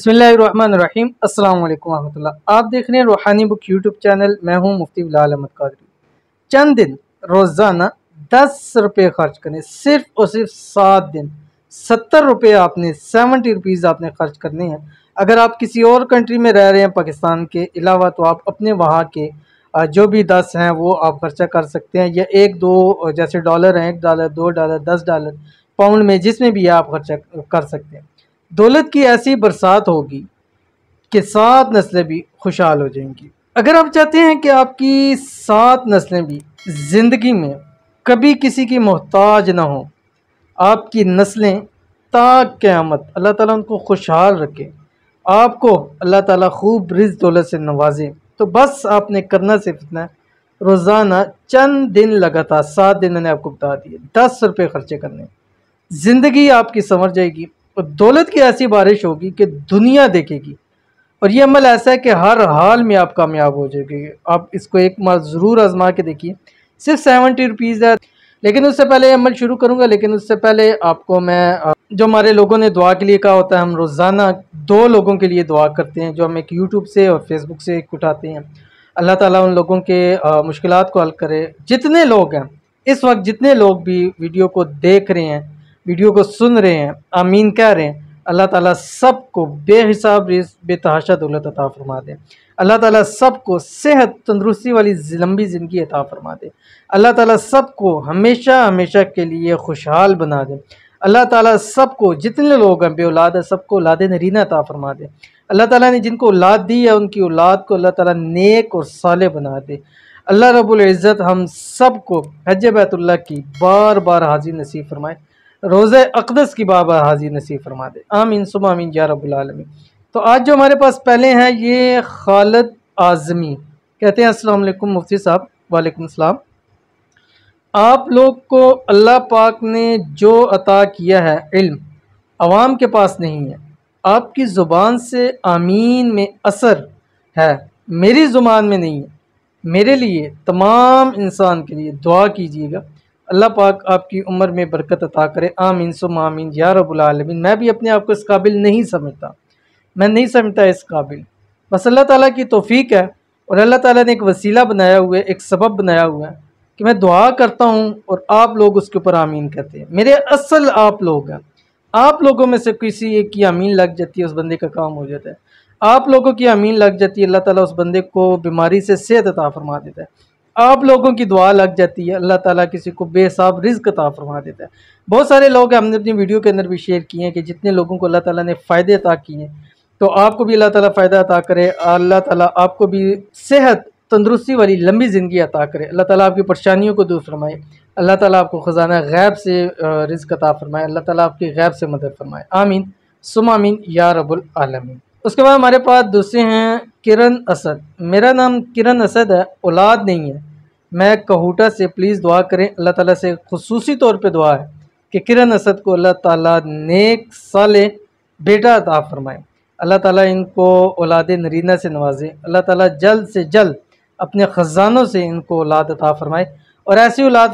बिस्मिल्लाहिर्रहमानिर्रहीम। अस्सलाम वालेकुम रहमतुल्लाह। आप देख रहे हैं रूहानी बुक यूट्यूब चैनल। मैं हूं मुफ्ती बिलाल अहमद कादरी। चंद दिन रोज़ाना 10 रुपये खर्च करें, सिर्फ और सिर्फ 7 दिन 70 रुपये आपने 70 रुपीज़ आपने खर्च करने हैं। अगर आप किसी और कंट्री में रह रहे हैं पाकिस्तान के अलावा, तो आप अपने वहाँ के जो भी 10 हैं वो आप खर्चा कर सकते हैं, या एक दो जैसे डॉलर हैं, $1, $2, $10 पाउंड में जिसमें भी आप खर्चा कर सकते हैं। दौलत की ऐसी बरसात होगी कि 7 नस्लें भी खुशहाल हो जाएंगी। अगर आप चाहते हैं कि आपकी 7 नस्लें भी ज़िंदगी में कभी किसी की मोहताज ना हो, आपकी नस्लें ता क़यामत अल्लाह ताला उनको खुशहाल रखे, आपको अल्लाह ताला खूब रिज़्क़ दौलत से नवाजे, तो बस आपने करना सिर्फ इतना है, रोज़ाना चंद दिन लगातार 7 दिन मैंने आपको बता दिए, 10 रुपये खर्चे करने, ज़िंदगी आपकी संवर जाएगी और दौलत की ऐसी बारिश होगी कि दुनिया देखेगी। और ये अमल ऐसा है कि हर हाल में आप कामयाब हो जाएंगे। आप इसको एक बार ज़रूर आजमा के देखिए। सिर्फ 70 रुपीज़ है। लेकिन उससे पहले ये अमल शुरू करूँगा, लेकिन उससे पहले आपको मैं जो हमारे लोगों ने दुआ के लिए कहा होता है, हम रोज़ाना 2 लोगों के लिए दुआ करते हैं, जो हम एक यूट्यूब से और फेसबुक से एक उठाते हैं। अल्लाह ताला उन लोगों के मुश्किलात को हल करे। जितने लोग हैं इस वक्त, जितने लोग भी वीडियो को देख रहे हैं, वीडियो को सुन रहे हैं, आमीन कह रहे हैं, अल्लाह ताला सबको बेहिसाब रिज़्क़ बेतहाशा दौलत अता फरमा दे। अल्लाह ताला सबको सेहत तंदुरुस्ती वाली लंबी ज़िंदगी अता फरमा दे। अल्लाह ताला सबको हमेशा हमेशा के लिए खुशहाल बना दे। अल्लाह ताला सबको, जितने लोग हैं बे औलाद है, सबको औलाद नरीना अता फरमा दे। अल्लाह ताला ने जिनको औलाद दी है, उनकी औलाद को अल्लाह ताला नेक और साले बना दे। अल्लाह रब्बुल इज़्ज़त हम सबको हज बैतुल्लाह की बार बार हाज़िर नसीब फरमाए, रोज़े अक़दस की बार बार हाज़िर नसीब फरमा दे। आमीन सुम्मा आमीन या रब्बुल आलमीन। तो आज जो हमारे पास पहले हैं, ये खालिद आज़मी कहते हैं, अस्सलाम वालेकुम मुफ्ती साहब। वालेकुम सलाम। आप लोग को अल्लाह पाक ने जो अता किया है इल्म, अवाम के पास नहीं है। आपकी ज़ुबान से आमीन में असर है, मेरी ज़ुबान में नहीं है। मेरे लिए, तमाम इंसान के लिए दुआ कीजिएगा, अल्लाह पाक आपकी उम्र में बरकत अता करे। आमीन सुम्मा आमीन या रब्बुल आलमीन। मैं भी अपने आप को इस काबिल नहीं समझता, मैं नहीं समझता इस काबिल। बस अल्लाह ताला की तौफीक है, और अल्लाह ताला ने एक वसीला बनाया हुआ है, एक सबब बनाया हुआ है कि मैं दुआ करता हूँ और आप लोग उसके ऊपर आमीन कहते हैं। मेरे असल आप लोग हैं। आप लोगों में से किसी एक की आमीन लग जाती है, उस बंदे का काम हो जाता है। आप लोगों की आमीन लग जाती है, अल्लाह ताला उस बंदे को बीमारी से सेहत अता फरमा देता है। आप लोगों की दुआ लग जाती है, अल्लाह ताला किसी को बेहिसाब रिज़्क़ अता फरमा देता है। बहुत सारे लोग हमने अपनी वीडियो के अंदर भी शेयर किए हैं कि जितने लोगों को अल्लाह ताला ने फ़ायदे अता किए हैं, तो आपको भी अल्लाह ताला फ़ायदा अता करे। अल्लाह ताला आपको भी सेहत तंदुरुस्ती वाली लंबी ज़िंदगी अता करे। अल्लाह ताला आपकी परेशानियों को दूर फरमाए। अल्लाह ताला आपको ख़जाना गैब से रिज़्क़ अता फरमाए। अल्लाह ताला आपकी गैब से मदद फरमाए। आमीन सुम्मा आमीन या रब्बुल आलमीन। उसके बाद हमारे पास दूसरे हैं किरण असद। मेरा नाम किरण असद है, औलाद नहीं है, मैं कहूटा से। प्लीज़ दुआ करें। अल्लाह ताला से खुसूसी तौर पे दुआ है कि किरण असद को अल्लाह ताला नेक साले बेटा अता फरमाए। अल्लाह ताला इनको औलाद नरीना से नवाजे। अल्लाह ताला जल्द से जल्द अपने ख़जानों से इनको औलाद अता फरमाए, और ऐसी औलाद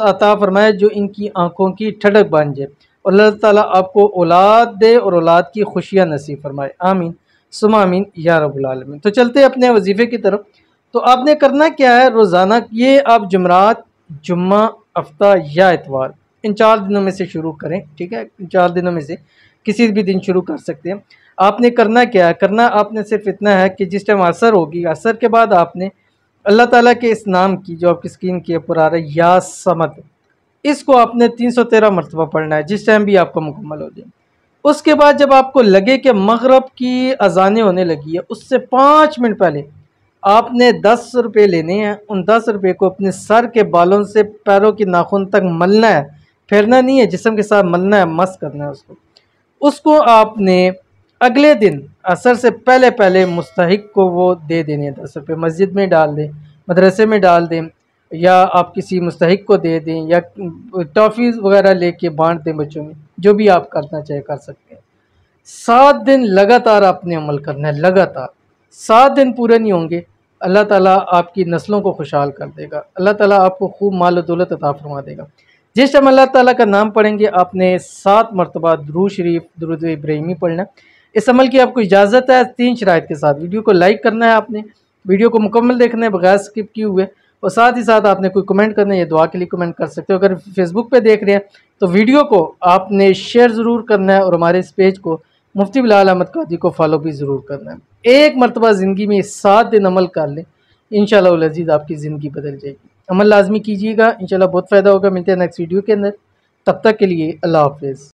अता फरमाए जो इनकी आँखों की ठंडक बन जाए। और अल्लाह ताला आपको औलाद दे और औलाद की खुशियाँ नसीब फरमाए। आमीन सुम्मा आमीन या रब्बुल आलमीन। तो चलते हैं अपने वजीफ़े की तरफ। तो आपने करना क्या है, रोज़ाना ये आप जुमरात, जुम्मा, हफ्ता या इतवार, इन 4 दिनों में से शुरू करें। ठीक है, इन 4 दिनों में से किसी भी दिन शुरू कर सकते हैं। आपने करना क्या है, करना आपने सिर्फ इतना है कि जिस टाइम असर होगी, असर के बाद आपने अल्लाह ताला के इस नाम की, जो आपकी स्क्रीन के ऊपर आ रहा है, या समद, इसको आपने 313 मरतबा पढ़ना है, जिस टाइम भी आपका मुकम्मल हो जाए। उसके बाद जब आपको लगे कि मगरब की अजानें होने लगी है, उससे 5 मिनट पहले आपने 10 रुपये लेने हैं। उन 10 रुपये को अपने सर के बालों से पैरों की नाखून तक मलना है, फेरना नहीं है, जिस्म के साथ मलना है, मस करना है उसको आपने अगले दिन असर से पहले पहले मुस्तहिक को वो दे देने हैं। 10 रुपये मस्जिद में डाल दें, मदरसे में डाल दें, या आप किसी मुस्तहिक को दे दें, या टॉफ़ीज़ वगैरह लेके बांट दें बच्चों में, जो भी आप करना चाहे कर सकते हैं। 7 दिन लगातार आपने अमल करना है, लगातार 7 दिन पूरे नहीं होंगे, अल्लाह ताला आपकी नस्लों को खुशहाल कर देगा। अल्लाह ताला आपको खूब माल और दौलत अता फरमा देगा। जिस टाइम अल्लाह ताला का नाम पढ़ेंगे, आपने 7 मरतबा दुरूद शरीफ, दुरूद इब्राहिमी पढ़ना। इस अमल की आपको इजाज़त है 3 शराइत के साथ। वीडियो को लाइक करना है आपने, वीडियो को मुकम्मल देखना है बगैर स्किप किए हुए, और साथ ही साथ आपने कोई कमेंट करना है या दुआ के लिए कमेंट कर सकते हो। अगर फेसबुक पे देख रहे हैं तो वीडियो को आपने शेयर ज़रूर करना है और हमारे इस पेज को मुफ्ती बिलाल अहमद कादरी को फॉलो भी ज़रूर करना है। एक मरतबा ज़िंदगी में 7 दिन अमल कर लें, इंशाअल्लाह अज़ीज़ आपकी ज़िंदगी बदल जाएगी। अमल लाजमी कीजिएगा, इंशाअल्लाह बहुत फ़ायदा होगा। मिलते हैं नेक्स्ट वीडियो के अंदर, तब तक के लिए अल्लाह हाफ़िज़।